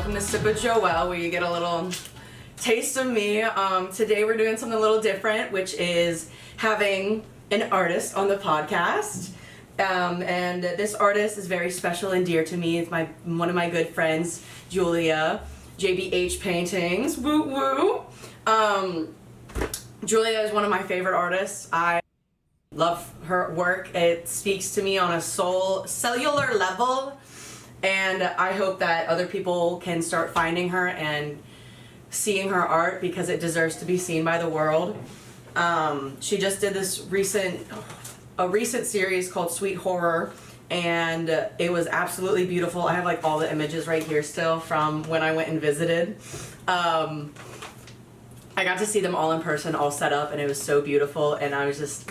welcome to Sip with Joelle, where you get a little taste of me. Today we're doing something a little different, which is having an artist on the podcast. And this artist is very special and dear to me. It's one of my good friends, Julia, JBH Paintings, woo woo. Julia is one of my favorite artists. I love her work. It speaks to me on a cellular level, and I hope that other people can start finding her and seeing her art because it deserves to be seen by the world. She just did this recent series called Sweet Horror, and it was absolutely beautiful. I have like all the images right here still from when I went and visited. I got to see them all in person, all set up, and it was so beautiful, and I was just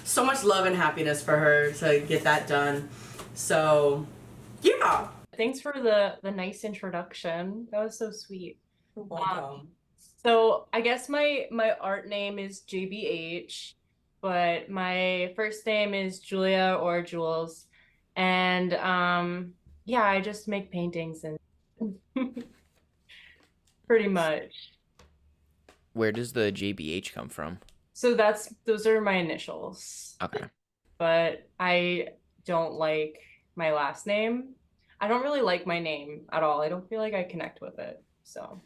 so much love and happiness for her to get that done. So yeah, thanks for the nice introduction. That was so sweet. you're welcome. So I guess my art name is JBH, but my first name is Julia or Jules, and yeah, I just make paintings and pretty much. Where does the JBH come from? So those are my initials. Okay. But I don't like my last name. I don't really like my name at all. I don't feel like I connect with it. So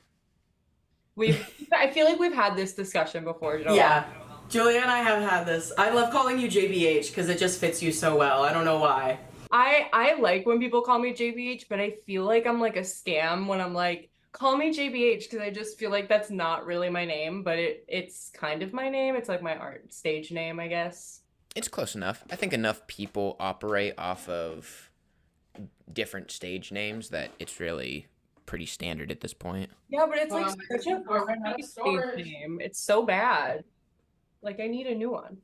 I feel like we've had this discussion before, Joelle. Yeah, Julia and I have had this. I love calling you JBH because it just fits you so well. I don't know why. I like when people call me JBH, but I feel like I'm like a scam when I'm like, call me JBH, because I just feel like that's not really my name, but it's kind of my name. It's like my art stage name, I guess. It's close enough. I think enough people operate off of different stage names that it's really pretty standard at this point. Yeah, but it's like such a crappy stage name. It's so bad. Like, I need a new one.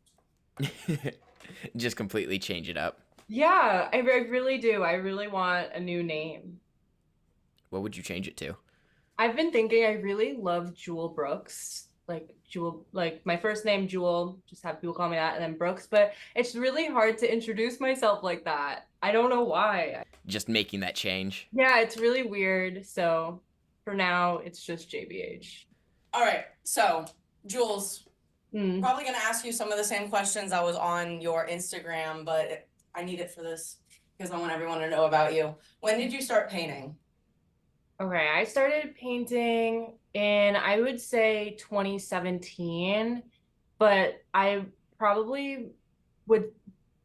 Just completely change it up. Yeah, I really do. I really want a new name. What would you change it to? I've been thinking I really love Jewel Brooks. Like my first name, Jewel, just have people call me that, and then Brooks, but it's really hard to introduce myself like that. I don't know why. Just making that change. Yeah, it's really weird. So for now, it's just JBH. All right, so Jules, probably gonna ask you some of the same questions I was on your Instagram, but I need it for this because I want everyone to know about you. When did you start painting? Okay, I started painting in, I would say 2017, but I probably would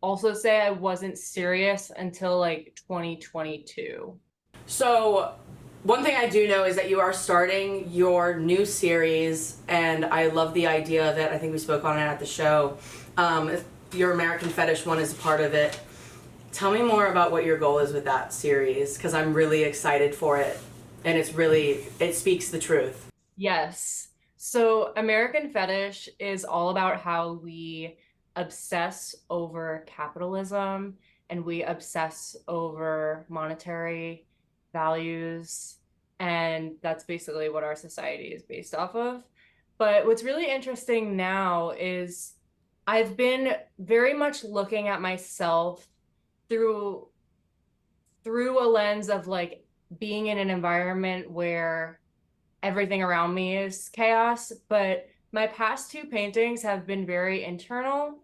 also say I wasn't serious until like 2022. So one thing I do know is that you are starting your new series, and I love the idea of it. I think we spoke on it at the show. Your American Fetish one is a part of it. Tell me more about what your goal is with that series, because I'm really excited for it. And it speaks the truth. Yes. So American Fetish is all about how we obsess over capitalism and we obsess over monetary values. And that's basically what our society is based off of. But what's really interesting now is I've been very much looking at myself through a lens of like being in an environment where everything around me is chaos, but my past two paintings have been very internal,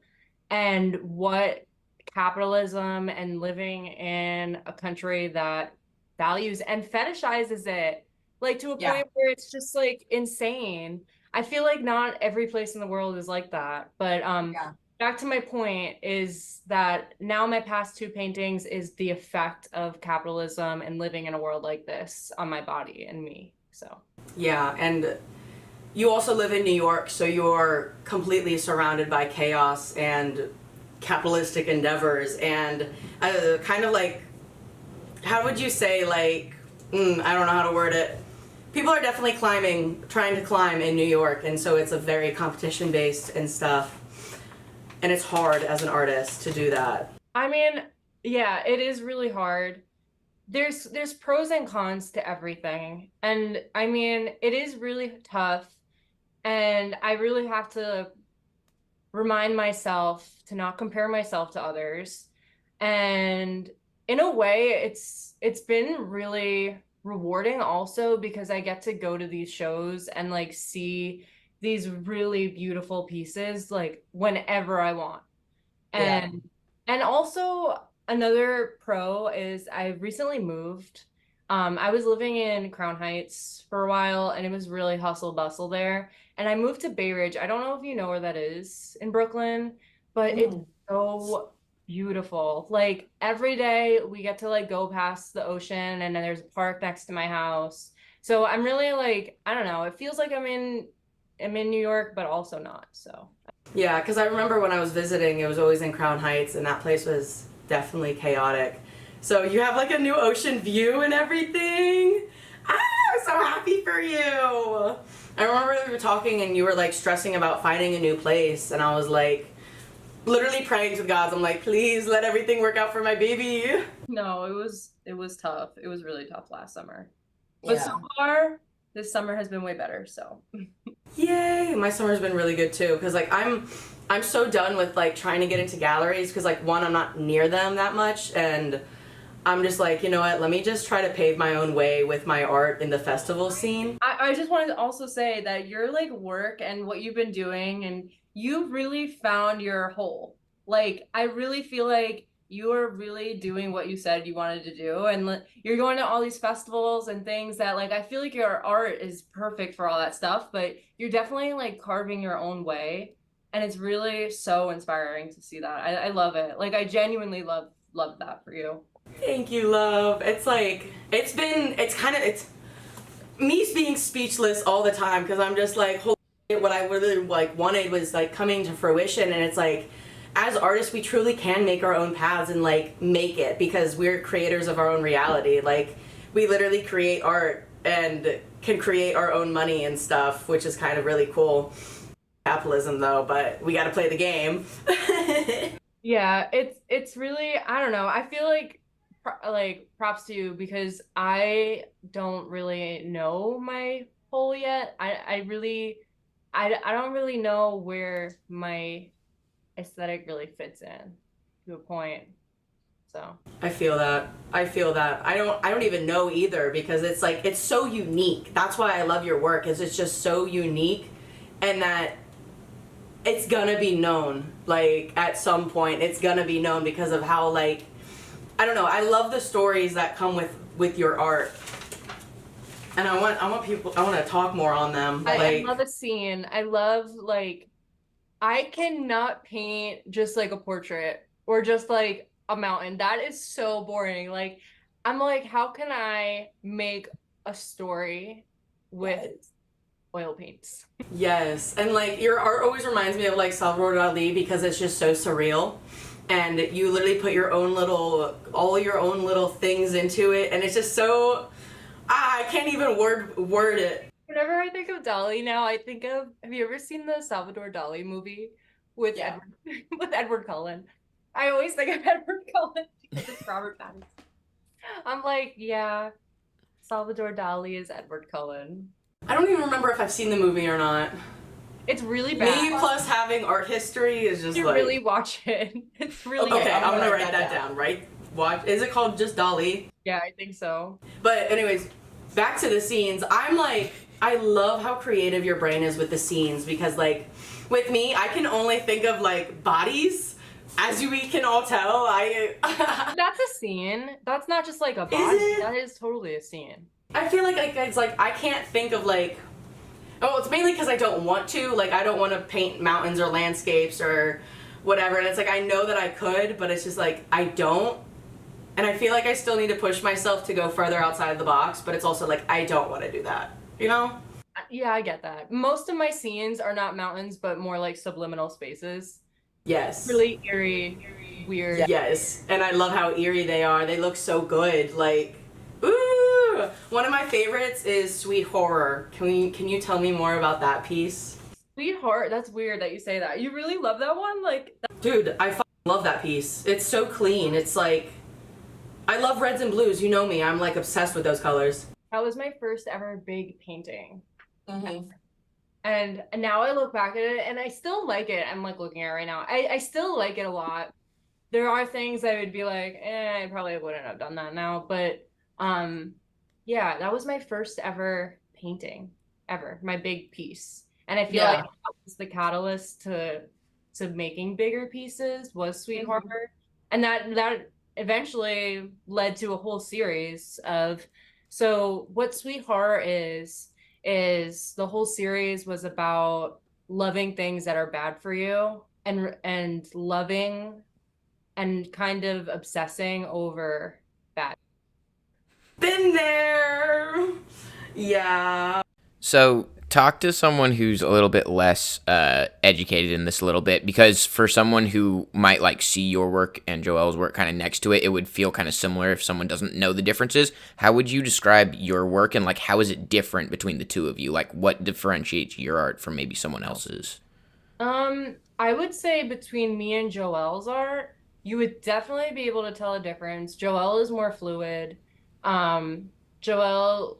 and what capitalism and living in a country that values and fetishizes it, like to a point where it's just like insane. I feel like not every place in the world is like that, but back to my point is that now my past two paintings is the effect of capitalism and living in a world like this on my body and me. So yeah, and you also live in New York, so you're completely surrounded by chaos and capitalistic endeavors, and kind of like, how would you say, like, I don't know how to word it. People are definitely trying to climb in New York, and so it's a very competition based and stuff. And it's hard as an artist to do that. I mean, yeah, it is really hard. There's pros and cons to everything. And I mean, it is really tough. And I really have to remind myself to not compare myself to others. And in a way, it's been really rewarding also because I get to go to these shows and like see these really beautiful pieces like whenever I want. And and also another pro is I recently moved. I was living in Crown Heights for a while and it was really hustle bustle there. And I moved to Bay Ridge. I don't know if you know where that is in Brooklyn, but it's so beautiful. Like every day we get to like go past the ocean and then there's a park next to my house. So I'm really like, I don't know, it feels like I'm in New York, but also not. So Yeah, because I remember when I was visiting, it was always in Crown Heights, and that place was definitely chaotic. So you have like a new ocean view and everything. I'm so happy for you. I remember we were talking and you were like stressing about finding a new place, and I was like literally praying to the gods. I'm like, please let everything work out for my baby. no, it was tough. It was really tough last summer. But so far, this summer has been way better, so. Yay! My summer's been really good too, because like I'm so done with like trying to get into galleries, because like one, I'm not near them that much, and I'm just like, you know what, let me just try to pave my own way with my art in the festival scene. I just wanted to also say that your like work and what you've been doing, and you've really found your hole. Like I really feel like you are really doing what you said you wanted to do, and you're going to all these festivals and things that like I feel like your art is perfect for all that stuff, but you're definitely like carving your own way, and it's really so inspiring to see that. I love it. Like I genuinely love that for you. Thank you, love. It's like it's me being speechless all the time, because I'm just like, holy shit, what I really like wanted was like coming to fruition. And it's like, as artists, we truly can make our own paths and like make it, because we're creators of our own reality. Like we literally create art and can create our own money and stuff, which is kind of really cool. Capitalism though, but we got to play the game. Yeah, it's really, I don't know. I feel like props to you, because I don't really know my whole yet. I don't really know where my aesthetic really fits in to a point. So I feel that. I don't even know either, because it's like it's so unique. That's why I love your work. Is it's just so unique, and that it's gonna be known. Like at some point it's gonna be known because of how, like, I don't know, I love the stories that come with your art. And I want to talk more on them. I love a scene. I love like I cannot paint just like a portrait or just like a mountain. That is so boring. Like I'm like, how can I make a story with oil paints? Yes, and like your art always reminds me of like Salvador Dali, because it's just so surreal, and you literally put all your own little things into it, and it's just so I can't even word it. Whenever I think of Dali now, I think of, have you ever seen the Salvador Dali movie with Edward Cullen? I always think of Edward Cullen because it's Robert Pattinson. I'm like, yeah, Salvador Dali is Edward Cullen. I don't even remember if I've seen the movie or not. It's really bad. Me plus having art history is just you like... really watch it. It's really okay, bad. I'm gonna write that down, right? Watch. Is it called just Dali? Yeah, I think so. But anyways, back to the scenes. I'm like, I love how creative your brain is with the scenes, because like with me, I can only think of like bodies. As we can all tell, That's a scene. That's not just like a body. Is it? That is totally a scene. I feel like it's like I can't think of like, oh, it's mainly because I don't want to. Like I don't want to paint mountains or landscapes or whatever. And it's like I know that I could, but it's just like I don't. And I feel like I still need to push myself to go further outside of the box. But it's also like I don't want to do that. You know? Yeah, I get that. Most of my scenes are not mountains, but more like subliminal spaces. Yes. Really eerie, weird. Yes. And I love how eerie they are. They look so good. Like, ooh. One of my favorites is Sweet Horror. Can you tell me more about that piece? Sweet Heart, that's weird that you say that. You really love that one? Like, dude, I love that piece. It's so clean. It's like, I love reds and blues. You know me. I'm like obsessed with those colors. that was my first ever big painting. Mm-hmm. And now I look back at it and I still like it. I'm like looking at it right now. I still like it a lot. There are things I would be like, I probably wouldn't have done that now. But Yeah, that was my first ever painting, ever, my big piece. And I feel Yeah. like that was the catalyst to making bigger pieces was Sweetheart. And that eventually led to a whole series of, so what Sweetheart is the whole series was about loving things that are bad for you and loving and kind of obsessing over bad. Been there. Yeah. So talk to someone who's a little bit less educated in this a little bit, because for someone who might like see your work and Joelle's work kind of next to it, it would feel kind of similar if someone doesn't know the differences. How would you describe your work, and like how is it different between the two of you? Like what differentiates your art from maybe someone else's? I would say between me and Joelle's art, you would definitely be able to tell a difference. Joelle is more fluid. Joelle,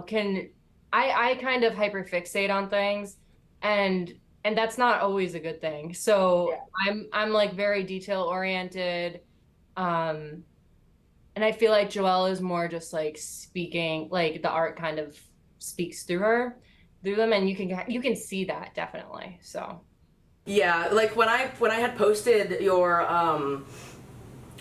can I kind of hyperfixate on things and that's not always a good thing. So I'm like very detail oriented. Um, and I feel like Joelle is more just like speaking, like the art kind of speaks through them, and you can see that definitely. So Yeah, like when I had posted your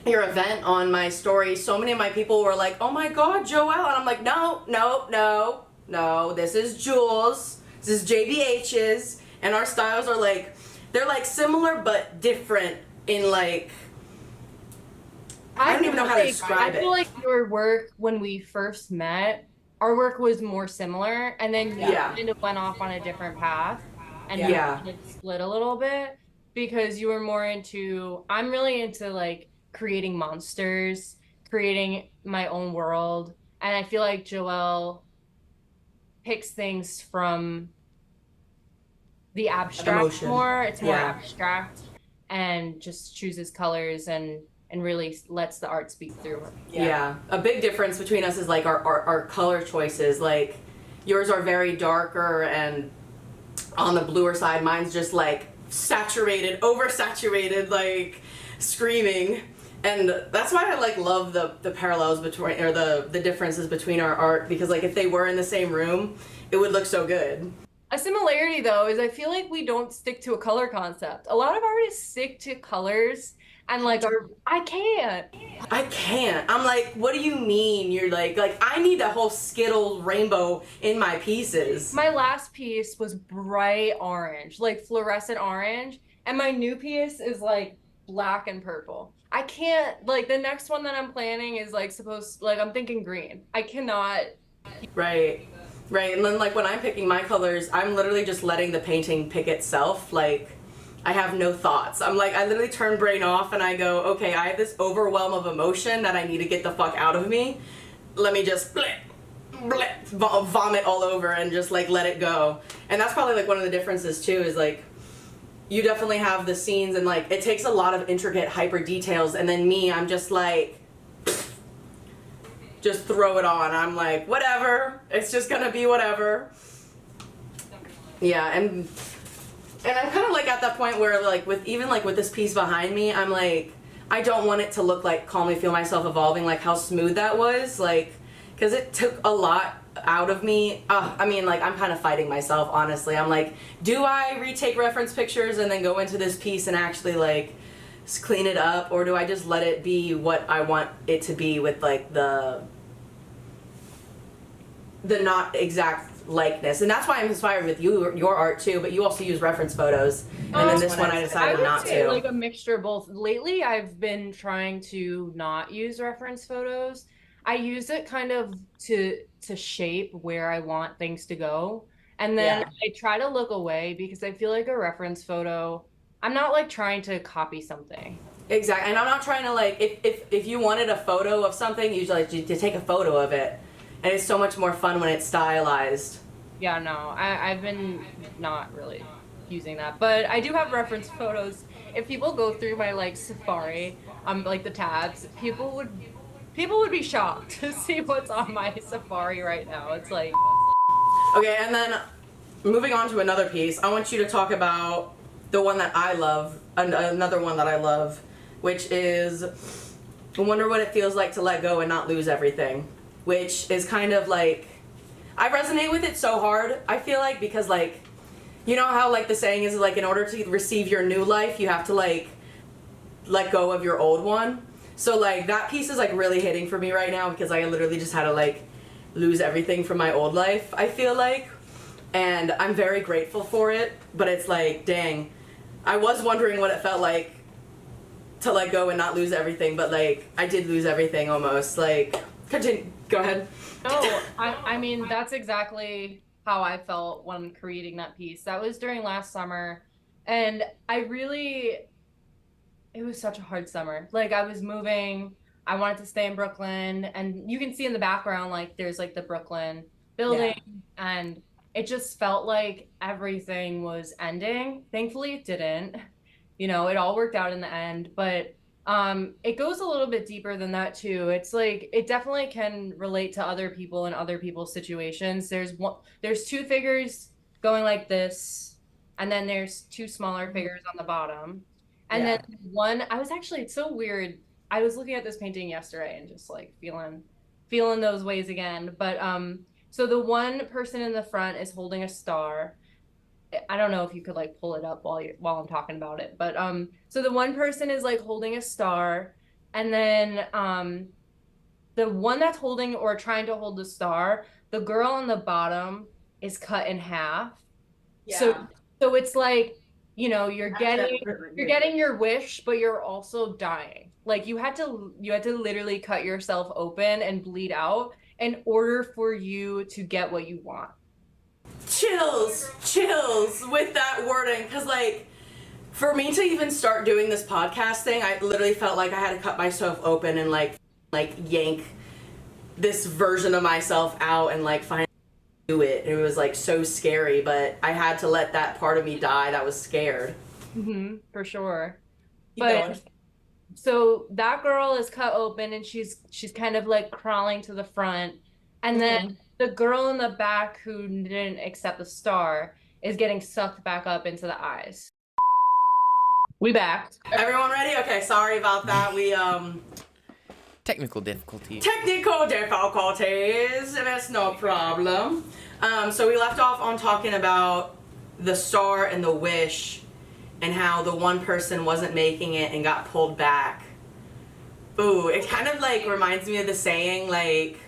event on my story, so many of my people were like, "Oh my God, Joelle," and I'm like, "No, no, no, no. This is Jules. This is JBH's, and our styles are like, they're like similar but different in like." I don't even know how to describe I feel it. like your work when we first met, our work was more similar, and then you Yeah. kind of went off on a different path, and we Yeah. kind of split a little bit because you were more into. I'm really into like creating monsters, creating my own world, and I feel like Joelle picks things from the abstract Emotion. more. It's more Yeah. abstract, and just chooses colors and really lets the art speak through her. Yeah. A big difference between us is like our color choices. Like yours are very darker and on the bluer side. Mine's just like saturated, oversaturated, like screaming. And that's why I like love the parallels between, or the differences between our art, because like if they were in the same room, it would look so good. A similarity though is I feel like we don't stick to a color concept. A lot of artists stick to colors and like I can't. I can't. I'm like, what do you mean? You're like I need a whole Skittle rainbow in my pieces. My last piece was bright orange, like fluorescent orange, and my new piece is like black and purple. I can't, like the next one that I'm planning is like I'm thinking green. I cannot. Right. Right. And then like when I'm picking my colors, I'm literally just letting the painting pick itself. Like I have no thoughts. I'm like, I literally turn brain off and I go, okay, I have this overwhelm of emotion that I need to get the fuck out of me. Let me just vomit all over and just like let it go. And that's probably like one of the differences too, is like you definitely have the scenes and like it takes a lot of intricate hyper details, and then me, I'm just like just throw it on. I'm like, whatever. It's just gonna be whatever. Yeah, and I'm kind of like at that point where like with this piece behind me, I'm like, I don't want it to look like Call Me Feel Myself Evolving, like how smooth that was, like, because it took a lot out of me. I mean, like, I'm kind of fighting myself, honestly. I'm like, do I retake reference pictures and then go into this piece and actually like clean it up, or do I just let it be what I want it to be with like the not exact likeness? And that's why I'm inspired with your art too, but you also use reference photos, and then this one I decided not to. Like a mixture of both. Lately I've been trying to not use reference photos. I use it kind of to shape where I want things to go, and then I try to look away because I feel like a reference photo, I'm not like trying to copy something. Exactly. And I'm not trying to like, if you wanted a photo of something, you like to take a photo of it, and it's so much more fun when it's stylized. Yeah, no, I've been not really using that, but I do have reference photos. If people go through my like Safari, like the tabs, people would be shocked to see what's on my Safari right now. It's like, okay, and then moving on to another piece, I want you to talk about the one that I love, another one that I love, which is I Wonder What It Feels Like to Let Go and Not Lose Everything, which is kind of like, I resonate with it so hard, I feel like, because like, you know how like the saying is like, in order to receive your new life, you have to like let go of your old one. So like that piece is like really hitting for me right now, because I literally just had to like lose everything from my old life, I feel like. And I'm very grateful for it, but it's like, dang, I was wondering what it felt like to let go and not lose everything, but like I did lose everything almost. Like, continue, go ahead. No, I mean, that's exactly how I felt when creating that piece. That was during last summer, and it was such a hard summer. Like, I was moving, I wanted to stay in Brooklyn, and you can see in the background, like, there's like the Brooklyn building, and it just felt like everything was ending. Thankfully, it didn't. It all worked out in the end, but it goes a little bit deeper than that too. It's like, it definitely can relate to other people and other people's situations. There's two figures going like this, and then there's two smaller figures on the bottom. And then one, it's so weird. I was looking at this painting yesterday and just like feeling those ways again. But so the one person in the front is holding a star. I don't know if you could like pull it up while I'm talking about it, but so the one person is like holding a star, and then the one that's holding or trying to hold the star, the girl on the bottom is cut in half. So it's like, you're getting your wish, but you're also dying. Like you had to literally cut yourself open and bleed out in order for you to get what you want. Chills with that wording, because like for me to even start doing this podcast thing, I literally felt like I had to cut myself open and like yank this version of myself out and like finally do it. It was like so scary, but I had to let that part of me die that was scared. For sure. Keep going. So that girl is cut open, and she's kind of like crawling to the front, and then the girl in the back who didn't accept the star is getting sucked back up into the eyes. We backed. Everyone ready? Okay, sorry about that. We Technical difficulties. That's no problem. So we left off on talking about the star and the wish, and how the one person wasn't making it and got pulled back. Ooh, it kind of like reminds me of the saying, like,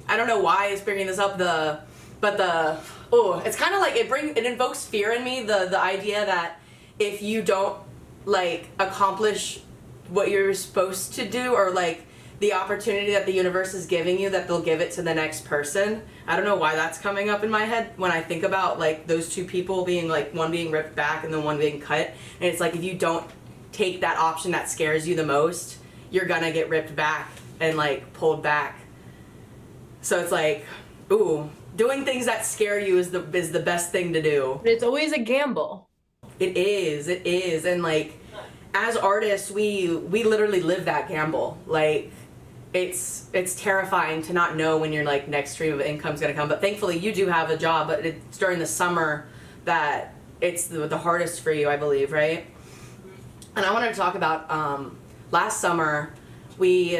I don't know why it's bringing this up, it's kind of like it invokes fear in me, the idea that if you don't like accomplish what you're supposed to do, or like the opportunity that the universe is giving you, that they'll give it to the next person. I don't know why that's coming up in my head when I think about like those two people being like, one being ripped back and then one being cut. And it's like, if you don't take that option that scares you the most, you're gonna get ripped back and like pulled back. So it's like, ooh, doing things that scare you is the best thing to do. But it's always a gamble. It is. And like, as artists, we literally live that gamble. Like, it's terrifying to not know when your like next stream of income is gonna come. But thankfully you do have a job, but it's during the summer that it's the hardest for you, I believe, right? And I wanted to talk about last summer, we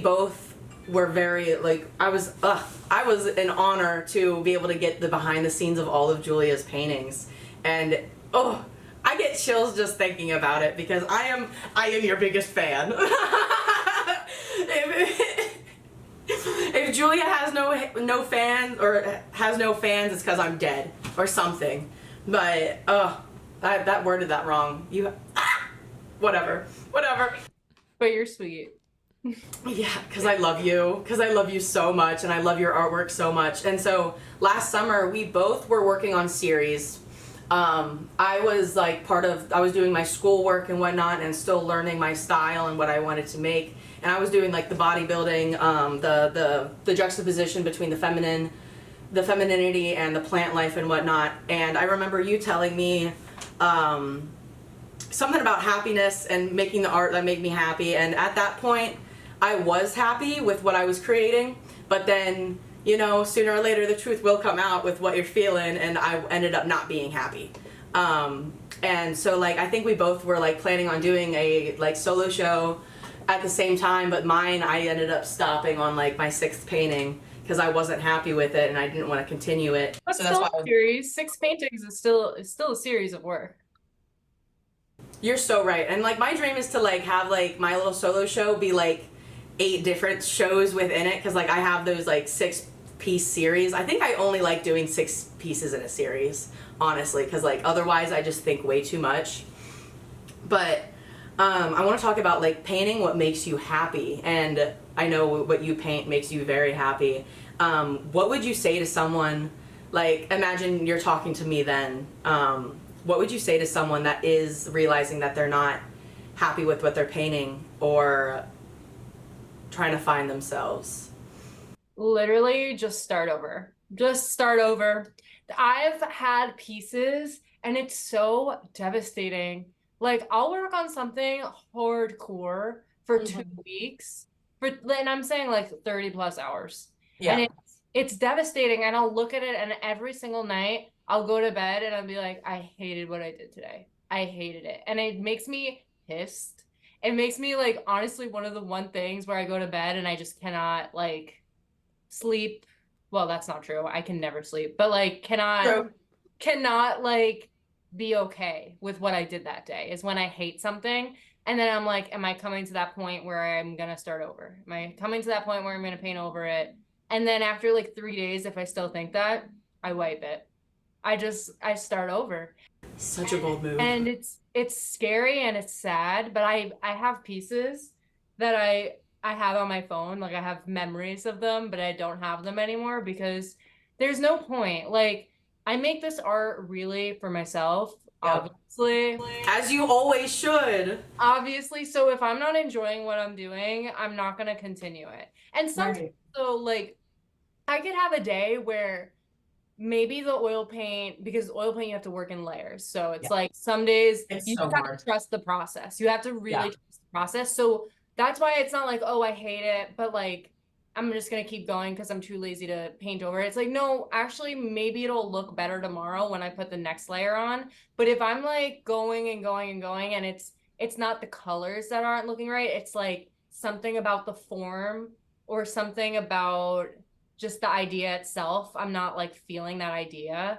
both were very like, I was an honor to be able to get the behind the scenes of all of Julia's paintings, and I get chills just thinking about it, because I am your biggest fan. If Julia has no fans, or has no fans, it's because I'm dead or something. But that worded that wrong. Whatever. But you're sweet. Yeah, because I love you so much, and I love your artwork so much. And so last summer we both were working on series. I was like I was doing my schoolwork and whatnot, and still learning my style and what I wanted to make. And I was doing like the bodybuilding, the juxtaposition between the femininity and the plant life and whatnot. And I remember you telling me something about happiness and making the art that made me happy. And at that point, I was happy with what I was creating. But then, sooner or later, the truth will come out with what you're feeling, and I ended up not being happy. And so like, I think we both were like planning on doing a like solo show at the same time, but mine, I ended up stopping on like my 6th painting because I wasn't happy with it and I didn't want to continue it. But So still that's why a series. 6 paintings is still a series of work. you're so right. And like my dream is to like have like my little solo show be like 8 different shows within it, because like I have those like 6-piece series. I think I only like doing 6 pieces in a series, honestly, because like otherwise I just think way too much. But I want to talk about like painting what makes you happy, and I know what you paint makes you very happy. What would you say to someone, like imagine you're talking to me then, what would you say to someone that is realizing that they're not happy with what they're painting or trying to find themselves? Literally just start over. Just start over. I've had pieces and it's so devastating. Like I'll work on something hardcore for 2 weeks and I'm saying like 30 plus hours. Yeah. And it's devastating, and I'll look at it and every single night I'll go to bed and I'll be like, I hated what I did today. I hated it. And it makes me pissed. It makes me like honestly one of the one things where I go to bed and I just cannot like sleep. Well, that's not true. I can never sleep, but like cannot like be okay with what I did that day is when I hate something. And then I'm like, am I coming to that point where I'm going to start over? Am I coming to that point where I'm going to paint over it? And then after like 3 days, if I still think that, I wipe it. I start over. Such a bold move. And it's scary and it's sad, but I have pieces that I have on my phone. Like I have memories of them, but I don't have them anymore because there's no point. Like I make this art really for myself, obviously. As you always should. Obviously. So if I'm not enjoying what I'm doing, I'm not going to continue it. And sometimes so like I could have a day where maybe the oil paint, because oil paint you have to work in layers, so it's like some days It's you so just have hard. to trust the process. You have to really trust the process. So that's why it's not like, oh, I hate it, but like I'm just gonna keep going because I'm too lazy to paint over it. It's like, no, actually maybe it'll look better tomorrow when I put the next layer on. But if I'm like going and going and going and it's not the colors that aren't looking right, it's like something about the form or something about just the idea itself, I'm not like feeling that idea.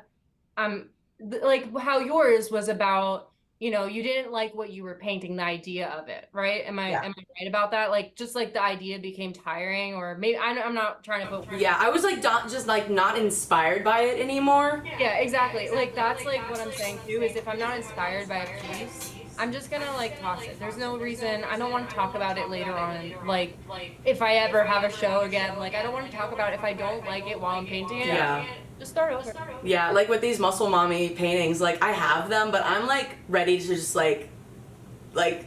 Like how yours was about, you didn't like what you were painting, the idea of it, right? Am I right about that? Like just like the idea became tiring, or maybe I'm not trying to put. Yeah, I was like just like not inspired by it anymore. Yeah, exactly. Like that's like what I'm saying too, is if I'm not inspired by a piece, I'm just gonna like toss it. There's no reason. I don't want to talk about it later on. Like if I ever have a show again, like I don't want to talk about it if I don't like it while I'm painting it. Yeah. Just start over. Yeah, like with these muscle mommy paintings, like I have them, but I'm like ready to just like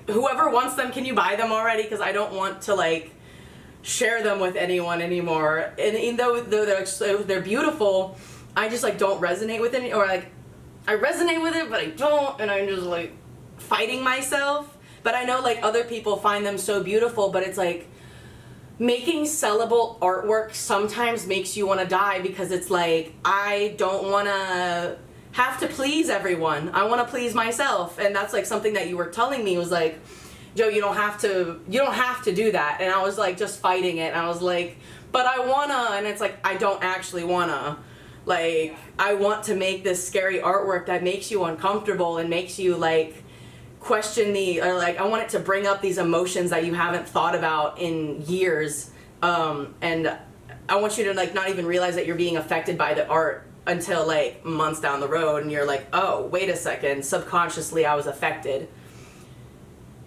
whoever wants them, can you buy them already? Because I don't want to like share them with anyone anymore. And even though they're beautiful, I just like don't resonate with it, or like I resonate with it, but I don't, and I'm just like fighting myself. But I know like other people find them so beautiful, but it's like making sellable artwork sometimes makes you want to die, because it's like I don't want to have to please everyone. I want to please myself. And that's like something that you were telling me was like, Joe, you don't have to do that. And I was like just fighting it, and I was like, but I wanna. And it's like I don't actually wanna. Like I want to make this scary artwork that makes you uncomfortable and makes you like question I want it to bring up these emotions that you haven't thought about in years, and I want you to like not even realize that you're being affected by the art until like months down the road, and you're like, oh wait a second, subconsciously I was affected.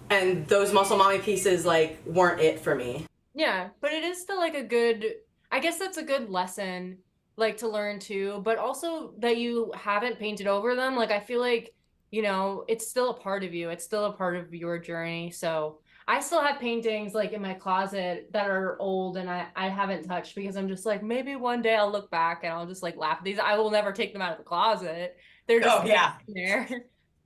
And those muscle mommy pieces like weren't it for me. Yeah, but it is still like I guess that's a good lesson like to learn too, but also that you haven't painted over them. Like I feel like it's still a part of you. It's still a part of your journey. So I still have paintings like in my closet that are old and I haven't touched, because I'm just like, maybe one day I'll look back and I'll just like laugh at these. I will never take them out of the closet. They're just in there.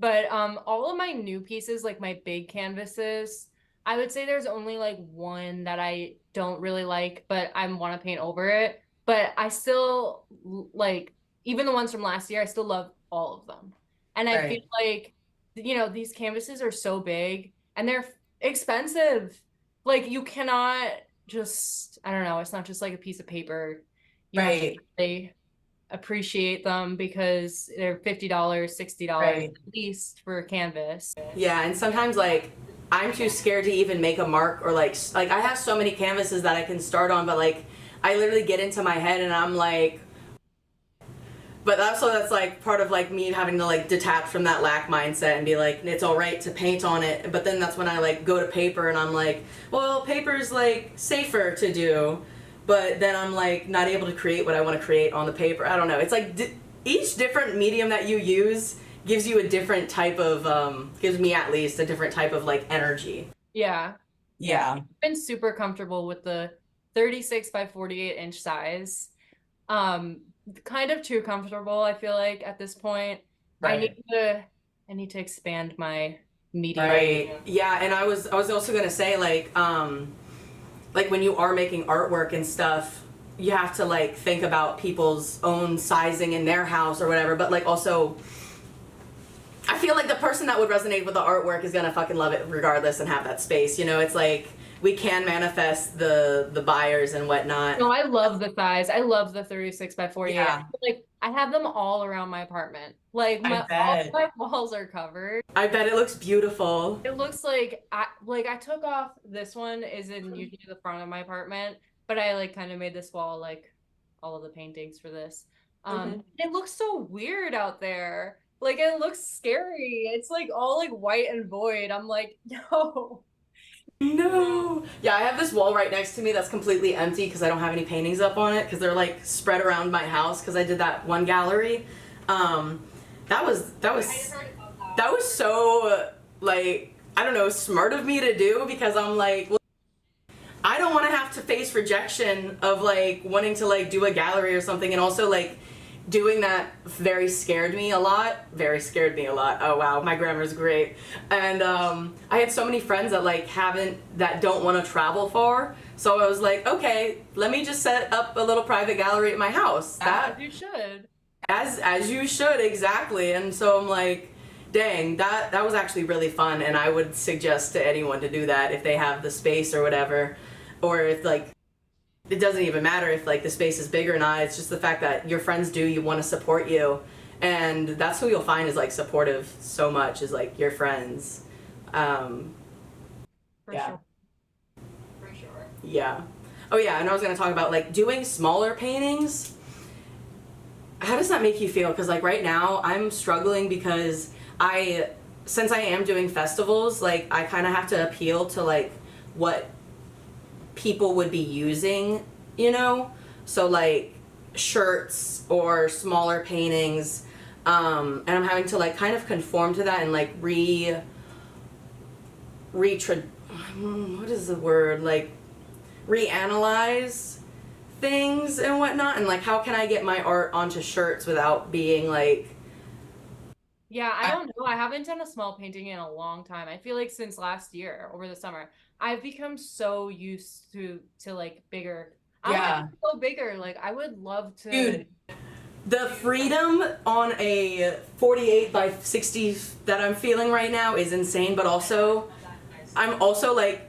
But all of my new pieces, like my big canvases, I would say there's only like one that I don't really like, but I want to paint over it. But I still like, even the ones from last year, I still love all of them. And I feel like, these canvases are so big and they're expensive. like you cannot just, I don't know, it's not just like a piece of paper. You have to really appreciate them because they're $50, $60 at least for a canvas. Yeah, and sometimes like I'm too scared to even make a mark, or like I have so many canvases that I can start on, but like I literally get into my head and I'm like, but that's like part of like me having to like detach from that lack mindset and be like, it's all right to paint on it. But then that's when I like go to paper and I'm like, well, paper's like safer to do, but then I'm like not able to create what I want to create on the paper. I don't know. It's like each different medium that you use gives you a different type of gives me at least a different type of like energy. Yeah. Yeah. I've been super comfortable with the 36 by 48 inch size. Kind of too comfortable, I feel like at this point. I need to expand my medium. Right. Yeah, and I was also gonna say like when you are making artwork and stuff, you have to like think about people's own sizing in their house or whatever, but like also I feel like the person that would resonate with the artwork is gonna fucking love it regardless and have that space. You know, it's like we can manifest the buyers and whatnot. No, I love the thighs. I love the 36 by 48. Yeah. Like I have them all around my apartment. Like all my walls are covered. I bet it looks beautiful. It looks like I took off this one is in usually the front of my apartment, but I like kind of made this wall like all of the paintings for this. It looks so weird out there. Like it looks scary. It's like all like white and void. I'm like, no. No. Yeah, I have this wall right next to me that's completely empty because I don't have any paintings up on it because they're like spread around my house because I did that one gallery. That was so like, I don't know, smart of me to do because I'm like, well, I don't want to have to face rejection of like wanting to like do a gallery or something, and also like doing that scared me a lot. Oh wow, my grammar's great. And I had so many friends that like don't want to travel far, so I was like, okay, let me just set up a little private gallery at my house. As you should. As you should, exactly. And so I'm like, dang, that was actually really fun, and I would suggest to anyone to do that if they have the space or whatever, or if like it doesn't even matter if like the space is big or not. It's just the fact that your friends you want to support you, and that's who you'll find is like supportive so much is like your friends. For sure. Yeah. Oh yeah, and I was gonna talk about like doing smaller paintings. How does that make you feel? Because like right now I'm struggling because since I am doing festivals, like I kind of have to appeal to like what people would be using, you know? So like shirts or smaller paintings, and I'm having to like kind of conform to that and like what is the word? Like reanalyze things and whatnot, and like how can I get my art onto shirts without being like... Yeah, I don't know. I haven't done a small painting in a long time. I feel like since last year over the summer, I've become so used to like bigger. I want to go bigger. Like I would love to. Dude, the freedom on a 48 by 60 that I'm feeling right now is insane, but also I'm also like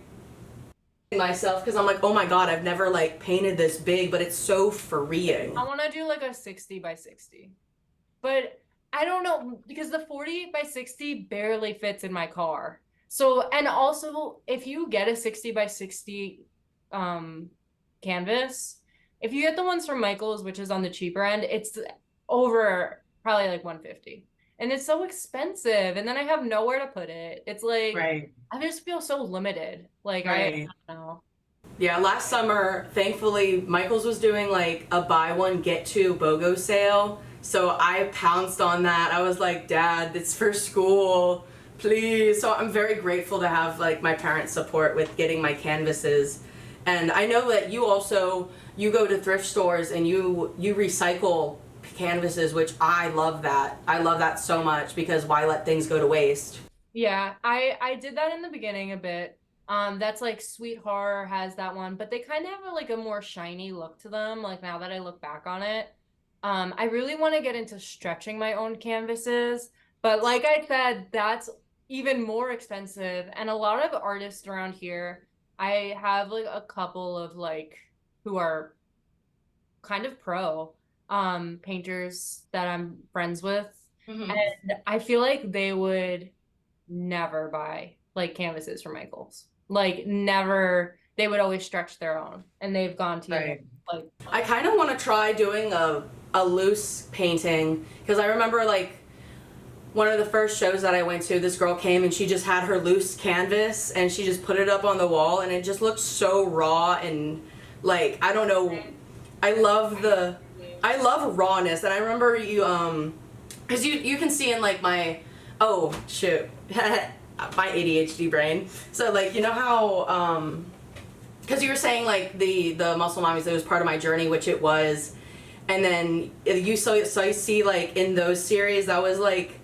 myself because I'm like, oh my god, I've never like painted this big, but it's so freeing. I want to do like a 60 by 60, but I don't know because the 48 by 60 barely fits in my car. So, and also if you get a 60 by 60 canvas, if you get the ones from Michael's, which is on the cheaper end, it's over probably like $150. And it's so expensive. And then I have nowhere to put it. It's like, I just feel so limited. Like, I don't know. Yeah, last summer, thankfully, Michael's was doing like a buy one, get two BOGO sale. So I pounced on that. I was like, Dad, it's for school, please. So I'm very grateful to have like my parents' support with getting my canvases. And I know that you go to thrift stores and you recycle canvases, which I love that. I love that so much because why let things go to waste? Yeah, I did that in the beginning a bit. That's like Sweet Horror has that one, but they kind of have like a more shiny look to them. Like now that I look back on it, I really want to get into stretching my own canvases, but like I said, that's even more expensive. And a lot of artists around here, I have like a couple of like who are kind of pro painters that I'm friends with. Mm-hmm. And I feel like they would never buy like canvases from Michaels. Like never, they would always stretch their own. And they've gone to Right. like I kind of want to try doing a loose painting because I remember like one of the first shows that I went to, this girl came and she just had her loose canvas and she just put it up on the wall and it just looked so raw and like I don't know. I love rawness, and I remember you because you can see in like my my ADHD brain. So like you know how because you were saying like the muscle mommies, it was part of my journey, which it was, and then you see like in those series that was like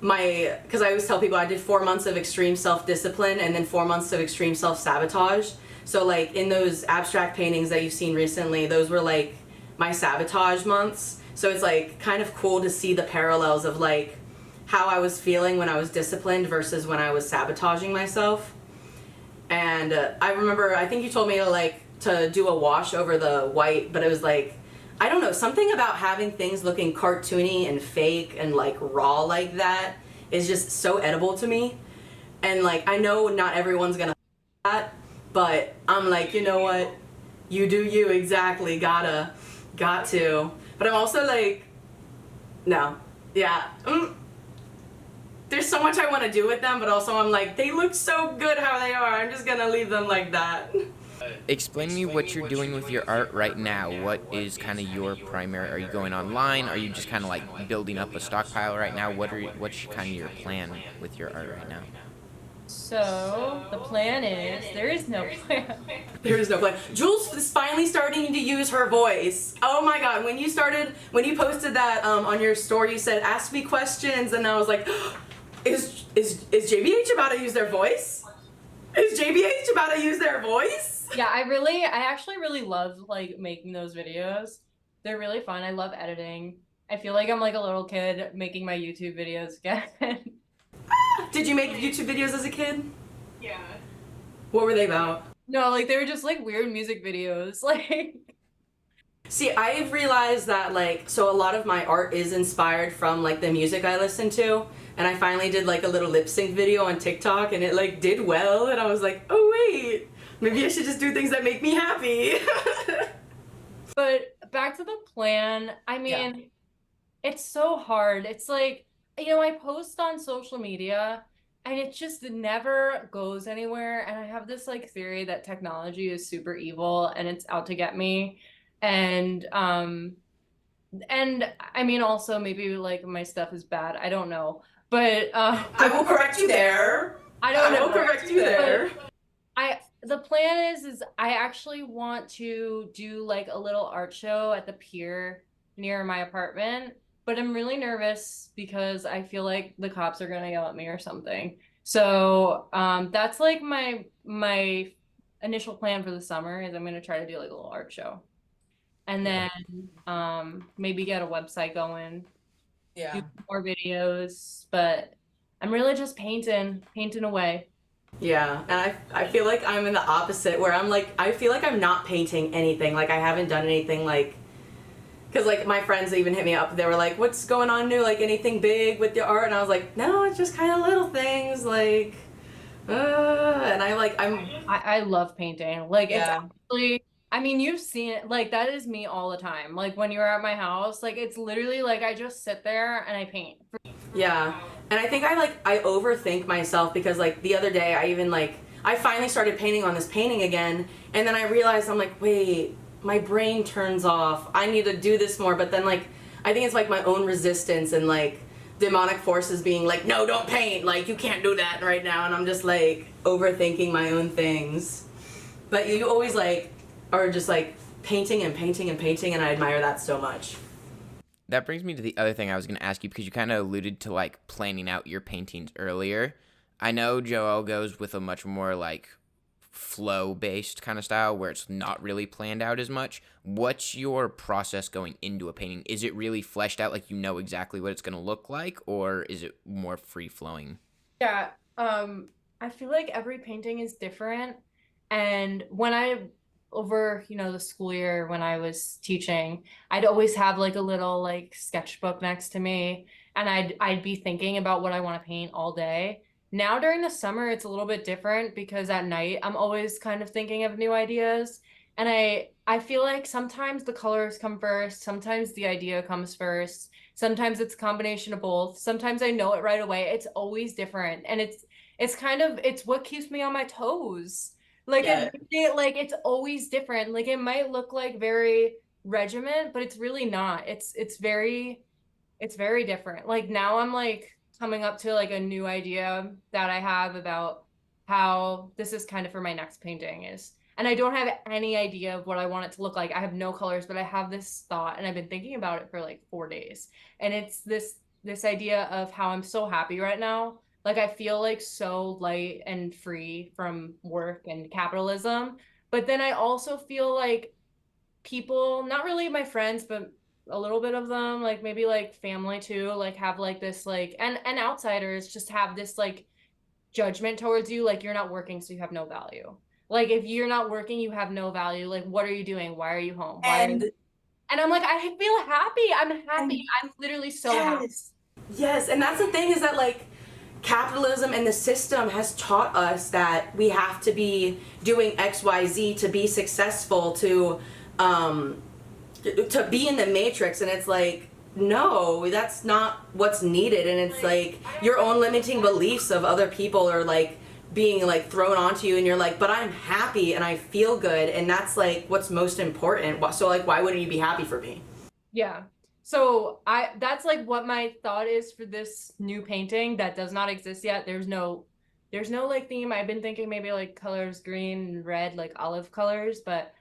because I always tell people I did 4 months of extreme self-discipline and then 4 months of extreme self-sabotage. So like in those abstract paintings that you've seen recently, those were like my sabotage months. So it's like kind of cool to see the parallels of like how I was feeling when I was disciplined versus when I was sabotaging myself. And I remember, I think you told me to do a wash over the white, but it was like, I don't know, something about having things looking cartoony and fake and like raw like that is just so edible to me. And like, I know not everyone's gonna that, but I'm like, you know what? You do you, exactly, got to. But I'm also like, no, yeah. There's so much I want to do with them, but also I'm like, they look so good how they are. I'm just gonna leave them like that. Explain to me what you're doing with your art right now. What is kind of your primary? Are you going online? Are you just kind of like building up a stockpile right now? What's kind of your plan with your art right now? so the plan is there is no plan. There is no plan. Jules is finally starting to use her voice. Oh my god, when you posted that on your story, you said, ask me questions, and I was like, is JBH about to use their voice? Is JBH about to use their voice? Yeah, I actually really love like making those videos. They're really fun. I love editing. I feel like I'm like a little kid making my YouTube videos again. Did you make YouTube videos as a kid? Yeah. What were they about? No, like they were just like weird music videos. Like See, I've realized that like, so a lot of my art is inspired from like the music I listen to, and I finally did like a little lip sync video on TikTok and it like did well, and I was like, oh wait, maybe I should just do things that make me happy. But back to the plan, I mean, it's so hard. It's like, I post on social media and it just never goes anywhere. And I have this like theory that technology is super evil and it's out to get me. And I mean also maybe like my stuff is bad. I don't know. But I will correct you there. I will correct you there. The plan is I actually want to do like a little art show at the pier near my apartment, but I'm really nervous because I feel like the cops are gonna yell at me or something. So that's like my initial plan for the summer is I'm gonna try to do like a little art show, and then maybe get a website going, do more videos. But I'm really just painting away. Yeah, and I feel like I'm in the opposite where I'm like, I feel like I'm not painting anything. Like I haven't done anything like, because like my friends even hit me up. They were like, what's going on new? Like anything big with your art? And I was like, no, it's just kind of little things like, and I love painting. Like it's Yeah. actually, I mean, you've seen it, like that is me all the time. Like when you're at my house, like it's literally like I just sit there and I paint. Yeah. And I think I overthink myself because like the other day I finally started painting on this painting again, and then I realized I'm like, wait, my brain turns off. I need to do this more, but then like I think it's like my own resistance and like demonic forces being like, no, don't paint, like you can't do that right now, and I'm just like overthinking my own things. But you always like are just like painting and painting and painting, and I admire that so much. That brings me to the other thing I was going to ask you, because you kind of alluded to like planning out your paintings earlier. I know Joelle goes with a much more like flow-based kind of style where it's not really planned out as much. What's your process going into a painting? Is it really fleshed out, like you know exactly what it's going to look like, or is it more free-flowing? Yeah, I feel like every painting is different, And over, the school year when I was teaching, I'd always have like a little like sketchbook next to me, and I'd be thinking about what I want to paint all day. Now during the summer, it's a little bit different because at night I'm always kind of thinking of new ideas. And I feel like sometimes the colors come first, sometimes the idea comes first, sometimes it's a combination of both. Sometimes I know it right away. It's always different. And it's what keeps me on my toes. Like it's always different. Like it might look like very regiment, but it's really not. It's very different. Like now I'm like coming up to like a new idea that I have about how this is kind of for my next painting is. And I don't have any idea of what I want it to look like. I have no colors, but I have this thought and I've been thinking about it for like 4 days. And it's this idea of how I'm so happy right now. Like I feel like so light and free from work and capitalism. But then I also feel like people, not really my friends, but a little bit of them, like maybe like family too, like have like this like and outsiders just have this like judgment towards you, like you're not working, so you have no value. Like if you're not working, you have no value. Like what are you doing? Why are you home? And I'm like, I feel happy. I'm happy. I'm literally so happy. Yes, and that's the thing is that like capitalism and the system has taught us that we have to be doing XYZ to be successful, to be in the matrix, and it's like, no, that's not what's needed. And it's like your own limiting beliefs of other people are like being like thrown onto you, and you're like, but I'm happy and I feel good, and that's like what's most important. So like, why wouldn't you be happy for me? Yeah. So that's like what my thought is for this new painting that does not exist yet. There's no like theme. I've been thinking maybe like colors, green and red, like olive colors, but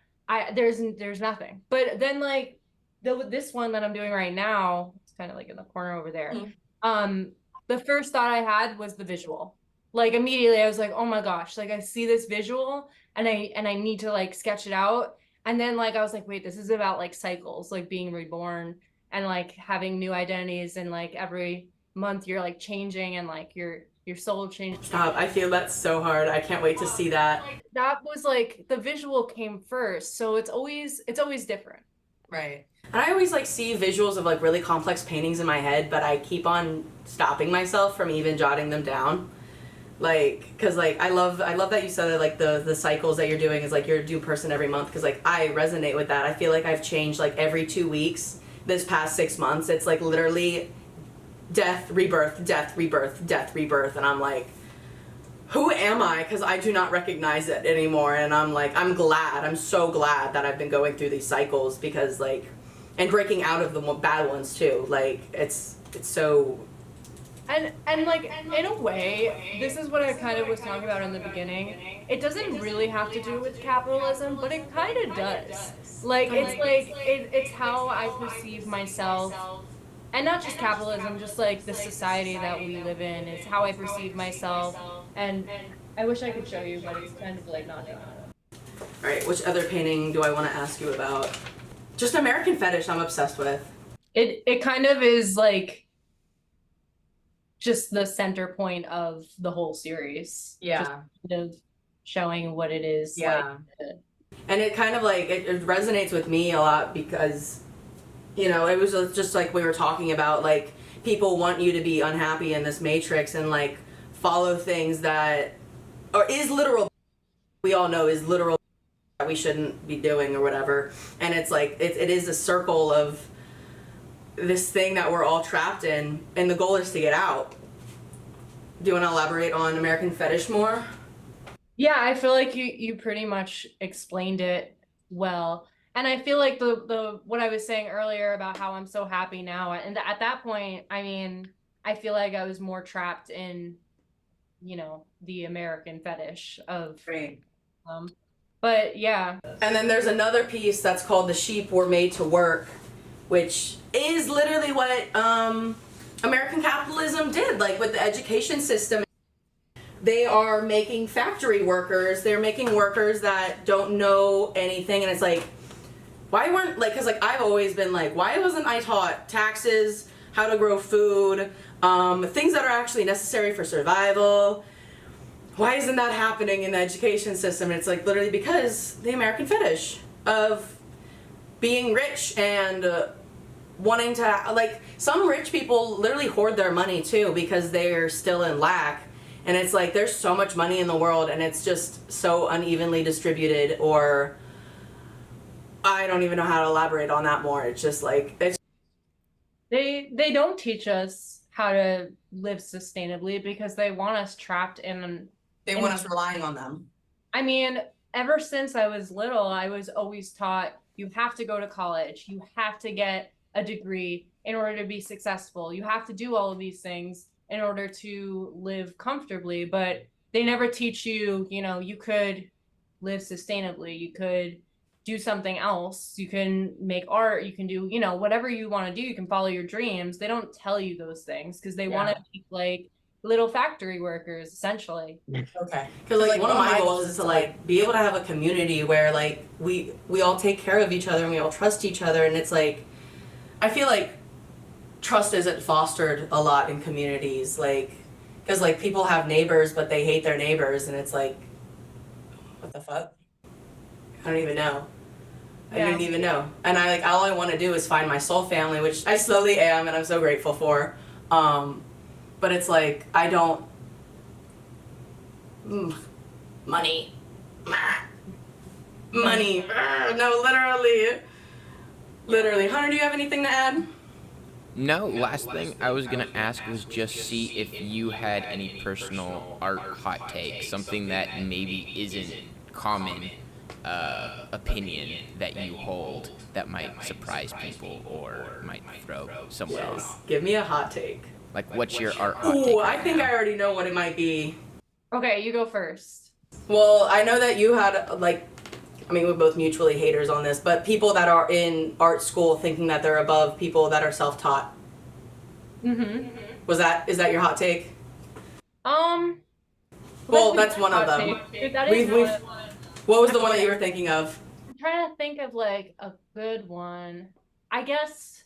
there's nothing. But then like this one that I'm doing right now, it's kind of like in the corner over there. The first thought I had was the visual. Like immediately I was like, oh my gosh, like I see this visual and I need to like sketch it out. And then like I was like, wait, this is about like cycles, like being reborn and like having new identities, and like every month you're like changing and like your soul changes. Stop, I feel that's so hard. I can't wait to see that. Like, that was like the visual came first, so it's always different. Right. And I always like see visuals of like really complex paintings in my head, but I keep on stopping myself from even jotting them down. Like, cause like I love that you said that like the cycles that you're doing is like you're a new person every month, cause like I resonate with that. I feel like I've changed like every 2 weeks this past 6 months. It's like literally death, rebirth, death, rebirth, death, rebirth, and I'm like, who am I? Because I do not recognize it anymore. And I'm like, I'm so glad that I've been going through these cycles, because like, and breaking out of the bad ones too. Like it's so. And like in a way, this is what I kind of was talking about in the beginning. It doesn't really have to do with capitalism, but it kind of does. Like it's how I perceive myself. And not just capitalism, just like the society that we live in is how I perceive myself. And I wish I could show you, but it's kind of like not doing it. All right, which other painting do I want to ask you about? Just American Fetish, I'm obsessed with. It kind of is like just the center point of the whole series. Yeah. Just kind of showing what it is. Yeah. Like. And it kind of like, it resonates with me a lot because, you know, it was just like we were talking about, like, people want you to be unhappy in this matrix and like follow things that, or is literal, we all know is literal that we shouldn't be doing or whatever. And it's like, it is a circle of this thing that we're all trapped in, and the goal is to get out. Do you want to elaborate on American Fetish more? Yeah, I feel like you pretty much explained it well. And I feel like the what I was saying earlier about how I'm so happy now, and at that point, I mean, I feel like I was more trapped in, you know, the American fetish of Right. But yeah. And then there's another piece that's called The Sheep Were Made to Work, which is literally what American capitalism did, like with the education system. They are making factory workers, they're making workers that don't know anything, and it's like, why weren't, like, because like I've always been like, why wasn't I taught taxes, how to grow food, things that are actually necessary for survival? why isn't that happening in the education system? And it's like literally because the American fetish of being rich and wanting to, like, some rich people literally hoard their money too because they're still in lack. And it's like there's so much money in the world and it's just so unevenly distributed, or I don't even know how to elaborate on that more. It's just like They don't teach us how to live sustainably because they want us trapped in. they want us relying on them. I mean, ever since I was little, I was always taught you have to go to college, you have to get a degree in order to be successful. You have to do all of these things in order to live comfortably, but they never teach you, you know, you could live sustainably, you could do something else, you can make art, you can do, you know, whatever you want to do, you can follow your dreams. They don't tell you those things because they want to be like little factory workers, essentially. Okay. Because like one of my goals is to like be able to have a community where like we all take care of each other and we all trust each other, and it's like I feel like trust isn't fostered a lot in communities, like because like people have neighbors but they hate their neighbors, and it's like what the fuck? I don't even know. I didn't even know. And I like all I want to do is find my soul family, which I slowly am and I'm so grateful for. But it's like I don't money. Money. No, literally. Hunter, do you have anything to add? No, last thing I was gonna ask was just see if you had any personal art hot take, something that maybe isn't common opinion that you hold that might surprise people or might throw someone off. Give me a hot take. Like, what's your art hot take? Ooh, I think I already know what it might be. Okay, you go first. Well, I know that you had like, I mean, we're both mutually haters on this, but people that are in art school thinking that they're above people that are self-taught. Is that your hot take? Well, that's one of them. What was the one that you were thinking of? I'm trying to think of like a good one. I guess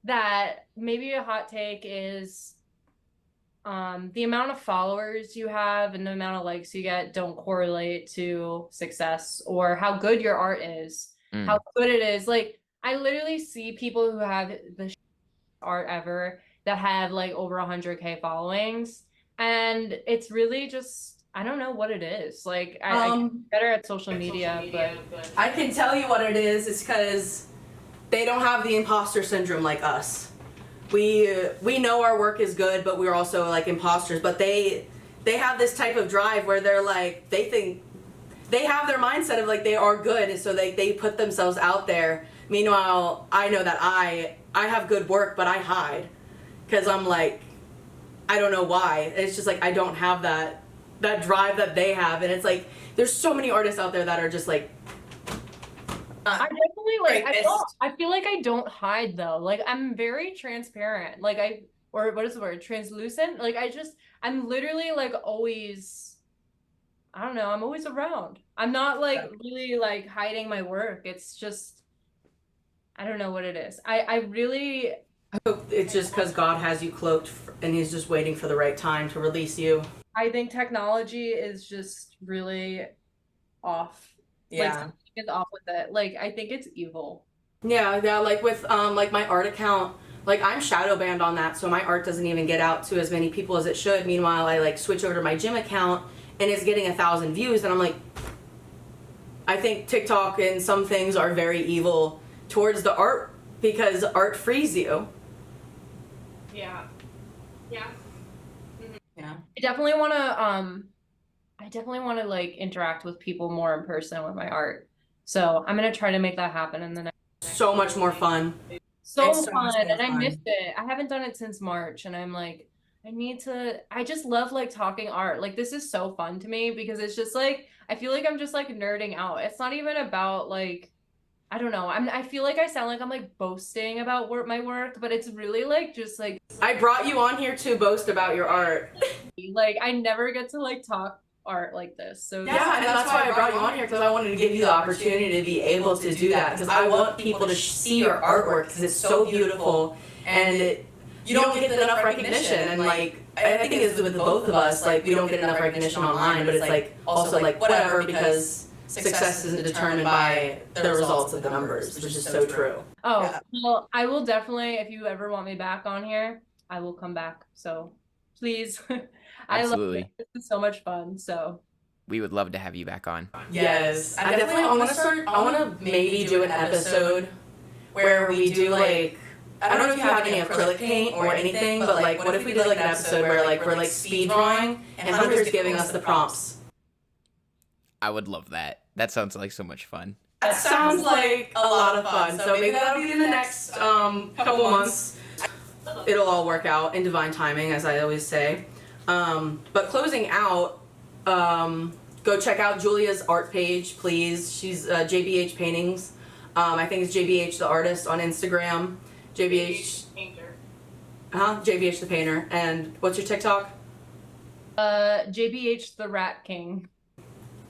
that maybe a hot take is the amount of followers you have and the amount of likes you get don't correlate to success or how good your art is, how good it is. Like, I literally see people who have the art ever that have like over 100K followings, and it's really just, I don't know what it is. Like, I'm better at social media, but I can tell you what it is. It's because they don't have the imposter syndrome like us. We know our work is good, but we're also like imposters. But they have this type of drive where they're like, they think they have their mindset of like they are good, and so they put themselves out there. Meanwhile, I know that I have good work, but I hide because I'm like, I don't know why. It's just like I don't have that drive that they have, and it's like there's so many artists out there that are just like I definitely like I feel like I don't hide though. Like, I'm very transparent. Like, or what is the word? Translucent? Like, I'm literally like always, I don't know, I'm always around. I'm not like really like hiding my work. It's just, I don't know what it is. I hope it's just because God has you cloaked and he's just waiting for the right time to release you. I think technology is just really off. Yeah. Like, is off with it. Like, I think it's evil. Yeah, like with like my art account, like I'm shadow banned on that, so my art doesn't even get out to as many people as it should. Meanwhile, I like switch over to my gym account and it's getting 1,000 views, and I'm like, I think TikTok and some things are very evil towards the art because art frees you. Yeah. Yeah. I definitely want to like interact with people more in person with my art. So I'm gonna try to make that happen in the next. So much more fun. So fun, and I missed it. I haven't done it since March, and I'm like, I just love like talking art. Like, this is so fun to me because it's just like, I feel like I'm just like nerding out. It's not even about like, I don't know. I feel like I sound like I'm like boasting about my work, but it's really like just like. I brought you on here to boast about your art. Like, I never get to like talk art like this, so yeah, and that's why I brought you on here, because I wanted to give you the opportunity to be able to do that, because I want people to see your artwork because it's so beautiful, and you don't get enough recognition, and like I think it's with both of us, like we don't get enough recognition online, but it's like also like whatever, because success isn't determined by the results of the numbers, which is so true. Oh, Yeah. well, I will definitely, if you ever want me back on here, I will come back. So please. I love Absolutely. it. This is so much fun. So We would love to have you back on. Yes, I definitely want to maybe do an episode where we do like, I don't know if you have any acrylic paint or anything, but like what if we did like an episode where like we're like speed drawing and Hunter's giving us the prompts. I would love that. That sounds like so much fun. That sounds like a lot of fun. So maybe that'll be in the next couple months. It'll all work out in divine timing, as I always say. But closing out, go check out Julia's art page, please. She's JBH Paintings. I think it's JBH the Artist on Instagram. Painter. JBH the Painter. And what's your TikTok? JBH the Rat King.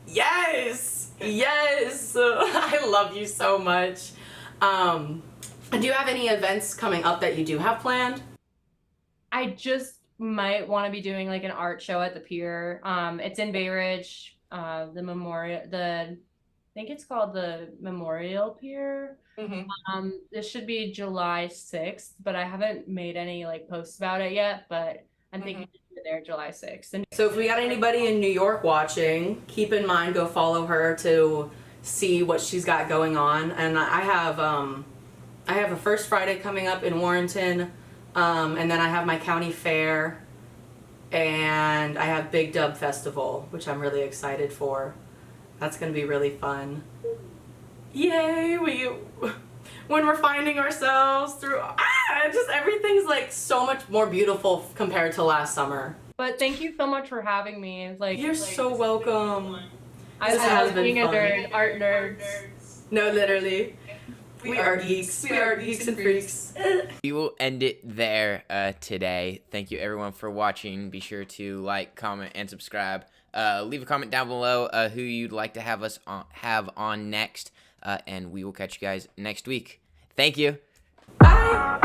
Yes! Yes! I love you so much. Do you have any events coming up that you do have planned? I just might want to be doing like an art show at the pier. It's in Bay Ridge. I think it's called the Memorial Pier. Mm-hmm. This should be July 6th, but I haven't made any like posts about it yet, but I'm thinking to be there July 6th. And So if we got anybody in New York watching, keep in mind, go follow her to see what she's got going on. And I have a First Friday coming up in Warrenton, and then I have my county fair, and I have Big Dub Festival, which I'm really excited for. That's gonna be really fun. Yay! When we're finding ourselves through, just everything's like so much more beautiful compared to last summer. But thank you so much for having me. You're so welcome. I This has love been being a fun. nerd, art nerds. No, literally. We are geeks. We are geeks and freaks. We will end it there today. Thank you everyone for watching. Be sure to like, comment, and subscribe. Leave a comment down below who you'd like to have us have on next, and we will catch you guys next week. Thank you. Bye.